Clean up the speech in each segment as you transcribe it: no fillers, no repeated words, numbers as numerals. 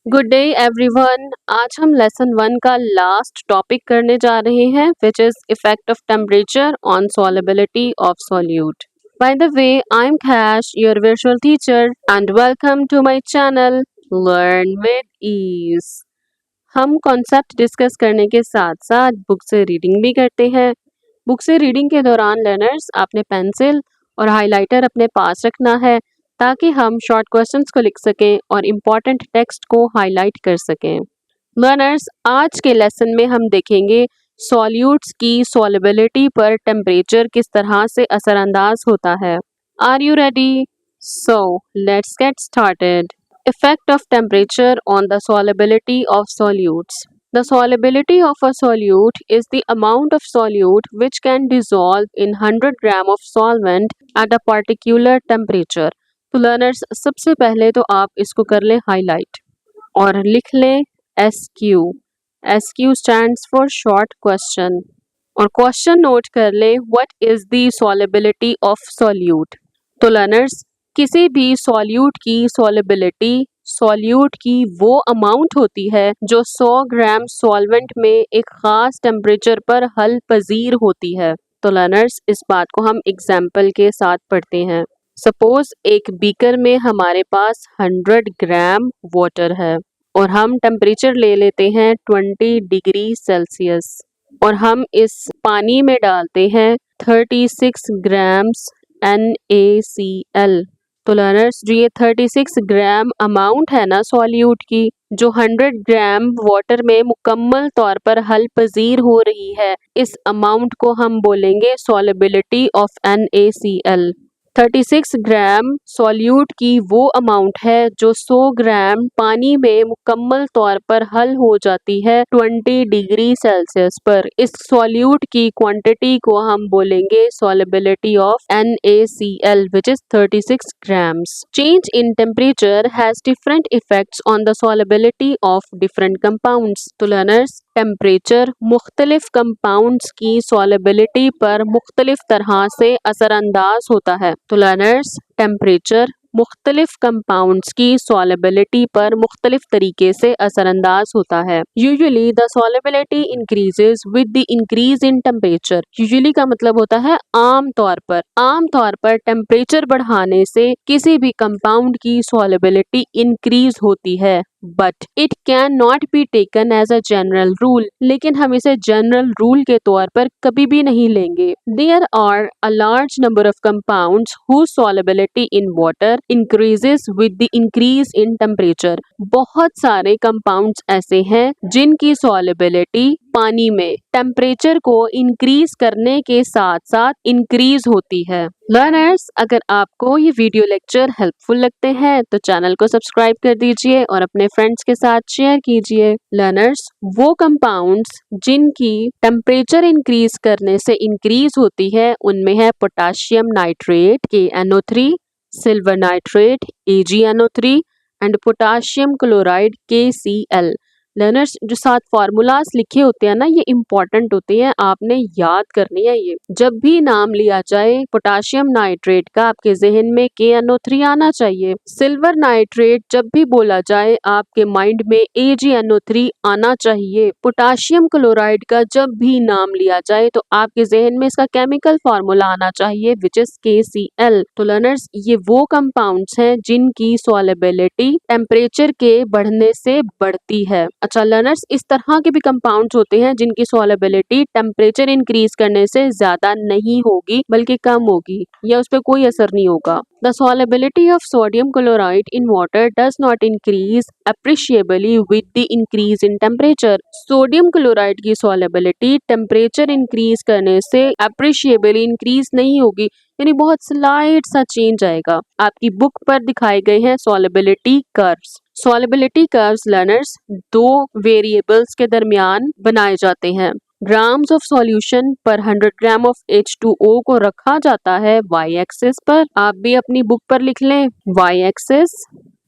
Good day everyone. आज हम lesson one का लास्ट टॉपिक करने जा रहे हैं which is effect of temperature on solubility of solute. By the way, I am Cash, your virtual teacher, and welcome to my channel learn with ease. हम concept discuss करने के साथ साथ बुक से रीडिंग भी करते हैं। बुक से रीडिंग के दौरान लर्नर्स आपने पेंसिल और हाइलाइटर अपने पास रखना है ताकि हम शॉर्ट क्वेश्चंस को लिख सकें और इम्पॉर्टेंट टेक्स्ट को हाईलाइट कर सकें। लर्नर्स, आज के लेसन में हम देखेंगे सॉल्यूट्स की सॉल्युबिलिटी पर टेम्परेचर किस तरह से असरअंदाज होता है। Are you ready? So let's get started. Effect of temperature on the solubility of solutes. The solubility of a solute is the amount of solute which can dissolve in 100 gram of solvent at a particular temperature. तो learners, सबसे पहले तो आप इसको कर लें highlight और लिख लें SQ. SQ stands for short question और क्वेश्चन नोट कर लें what is the solubility of solute. तो लर्नर्स, किसी भी सॉल्यूट की सॉल्युबिलिटी सॉल्यूट की वो अमाउंट होती है जो 100 ग्राम सॉल्वेंट में एक खास टेम्परेचर पर हल पजीर होती है। तो लर्नर्स, इस बात को हम एग्जाम्पल के साथ पढ़ते हैं। सपोज एक बीकर में हमारे पास 100 ग्राम वाटर है और हम टेम्परेचर ले लेते हैं 20 डिग्री सेल्सियस और हम इस पानी में डालते हैं 36 ग्राम्स NaCl। तो लर्नर्स, जो ये 36 ग्राम अमाउंट है ना सॉल्यूट की, जो 100 ग्राम वाटर में मुकम्मल तौर पर हल पजीर हो रही है, इस अमाउंट को हम बोलेंगे solubility of NaCl। 36 gram solute की वो अमाउंट है जो 100 ग्राम पानी में मुकम्मल तौर पर हल हो जाती है 20 डिग्री सेल्सियस पर। इस सॉल्यूट की क्वांटिटी को हम बोलेंगे solubility of NaCl which is 36 grams. Change in temperature has different effects on the solubility of different compounds. तो लर्नर्स, टेम्परेचर मुख्तलिफ कंपाउंड्स की सॉल्युबिलिटी पर मुख्तलिफ तरह से असरअंदाज होता है। तो लर्नर्स, टेम्परेचर मुख्तलिफ कंपाउंड्स की सॉल्युबिलिटी पर मुख्तलिफ तरीके से असरअंदाज होता है। Usually the solubility increases with the increase in temperature. Usually का मतलब होता है आम तौर पर टेम्परेचर बढ़ाने से किसी भी कंपाउंड की सॉल्युबिलिटी इंक्रीज होती है, but it can not be taken as a general rule. लेकिन हम इसे जनरल रूल के तौर पर कभी भी नहीं लेंगे। There are a large number of compounds whose solubility in water increases with the increase in temperature. बहुत सारे कंपाउंड्स ऐसे हैं जिनकी सॉल्युबिलिटी पानी में टेम्परेचर को इंक्रीज करने के साथ साथ इंक्रीज होती है। लर्नर्स, अगर आपको ये वीडियो लेक्चर हेल्पफुल लगते हैं तो चैनल को सब्सक्राइब कर दीजिए और अपने फ्रेंड्स के साथ शेयर कीजिए। लर्नर्स, वो कंपाउंड्स जिनकी टेम्परेचर इंक्रीज करने से इंक्रीज होती है उनमें है potassium nitrate KNO3, silver nitrate AgNO3 and potassium chloride KCl। Learners, जो 7 फार्मूलाज लिखे होते हैं ना, ये इम्पोर्टेंट होते हैं, आपने याद करनी है। ये जब भी नाम लिया जाए पोटाशियम नाइट्रेट का, आपके जहन में KNO3 आना चाहिए। सिल्वर नाइट्रेट जब भी बोला जाए आपके माइंड में AgNO3 आना चाहिए। पोटाशियम क्लोराइड का जब भी नाम लिया जाए तो आपके जहन में इसका केमिकल फार्मूला आना चाहिए विच इज KCl। तो लर्नर्स, ये वो कंपाउंड्स हैं जिनकी सॉल्युबिलिटी टेम्परेचर के बढ़ने से बढ़ती है। अच्छा लर्नर्स, इस तरह के भी कंपाउंड्स होते हैं जिनकी सॉल्युबिलिटी टेम्परेचर इंक्रीज करने से ज्यादा नहीं होगी बल्कि कम होगी या उस पर कोई असर नहीं होगा। The solubility of sodium chloride in water does not increase appreciably with the increase in temperature. Sodium chloride की solubility टेम्परेचर इंक्रीज करने से appreciably इंक्रीज नहीं होगी, यानी बहुत स्लाइड सा चेंज आएगा। आपकी बुक पर दिखाए गए हैं solubility curves। solubility curves learners, दो वेरिएबल्स के दरमियान बनाए जाते हैं। ग्राम्स ऑफ सॉल्यूशन पर 100 ग्राम ऑफ H2O को रखा जाता है y एक्सिस पर। आप भी अपनी बुक पर लिख लें y एक्सिस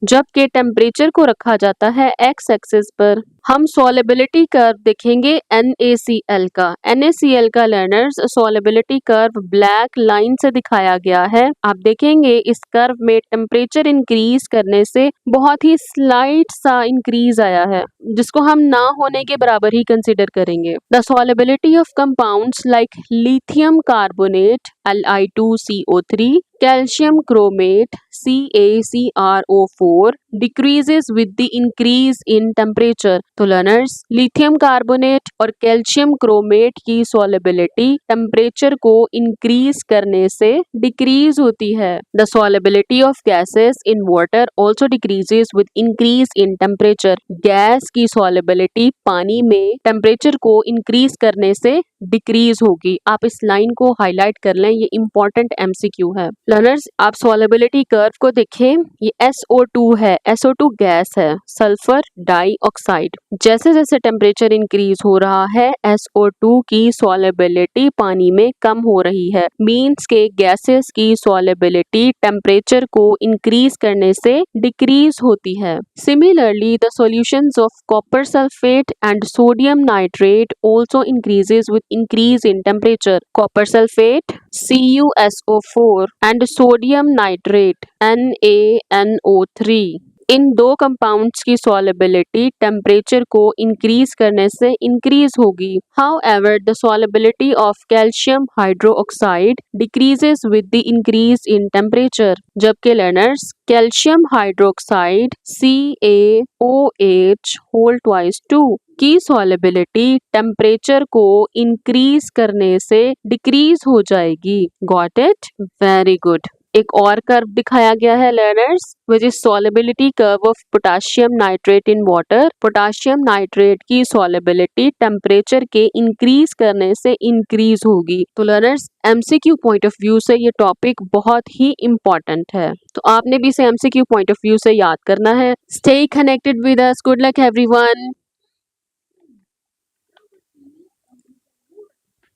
जबकि टेम्परेचर को रखा जाता है एक्स एक्सिस पर। हम सॉलिबिलिटी कर्व देखेंगे NaCl का। NaCl का learners solubility curve black line से दिखाया गया है। आप देखेंगे इस कर्व में टेम्परेचर इंक्रीज करने से बहुत ही स्लाइट सा इंक्रीज आया है, जिसको हम ना होने के बराबर ही कंसिडर करेंगे। The solubility of compounds like lithium carbonate Li2CO3, calcium chromate CaCrO4 decreases with the increase in temperature। तो लर्नर्स लिथियम कार्बोनेट और कैल्शियम क्रोमेट की सॉलिबिलिटी टेम्परेचर को इंक्रीज करने से डिक्रीज होती है। The solubility of gases in water also decreases with increase in temperature. Gas की solubility पानी में टेम्परेचर को इंक्रीज करने से डिक्रीज होगी। आप इस लाइन को हाईलाइट कर लें, ये इंपॉर्टेंट MCQ है। लर्नर्स आप सॉलिबिलिटी कर्व को देखें, ये SO2 है, SO2 गैस है, सल्फर डाइऑक्साइड। जैसे जैसे टेम्परेचर इंक्रीज हो रहा है SO2 की सॉलिबिलिटी पानी में कम हो रही है। मीन्स के गैसेस की सॉलिबिलिटी टेम्परेचर को इंक्रीज करने से डिक्रीज होती है। Similarly the solutions of copper sulphate and sodium nitrate also increases with increase in temperature. Copper sulphate CuSO4 and sodium nitrate NaNO3, इन दो कंपाउंड्स की सॉलिबिलिटी टेम्परेचर को इंक्रीज करने से इंक्रीज होगी। However the solubility of calcium hydroxide decreases with the increase in temperature. जबकि learners calcium hydroxide CaOH whole twice 2 की solubility temperature को increase करने से डिक्रीज हो जाएगी। Got it? Very good. एक और कर्व दिखाया गया है learners, which is solubility curve of potassium nitrate in water. Potassium nitrate की सॉलिबिलिटी टेम्परेचर के इंक्रीज करने से इंक्रीज होगी। तो learners MCQ point of view से ये टॉपिक बहुत ही इम्पोर्टेंट है, तो आपने भी इसे MCQ पॉइंट ऑफ व्यू से याद करना है। Stay connected with us. Good luck everyone.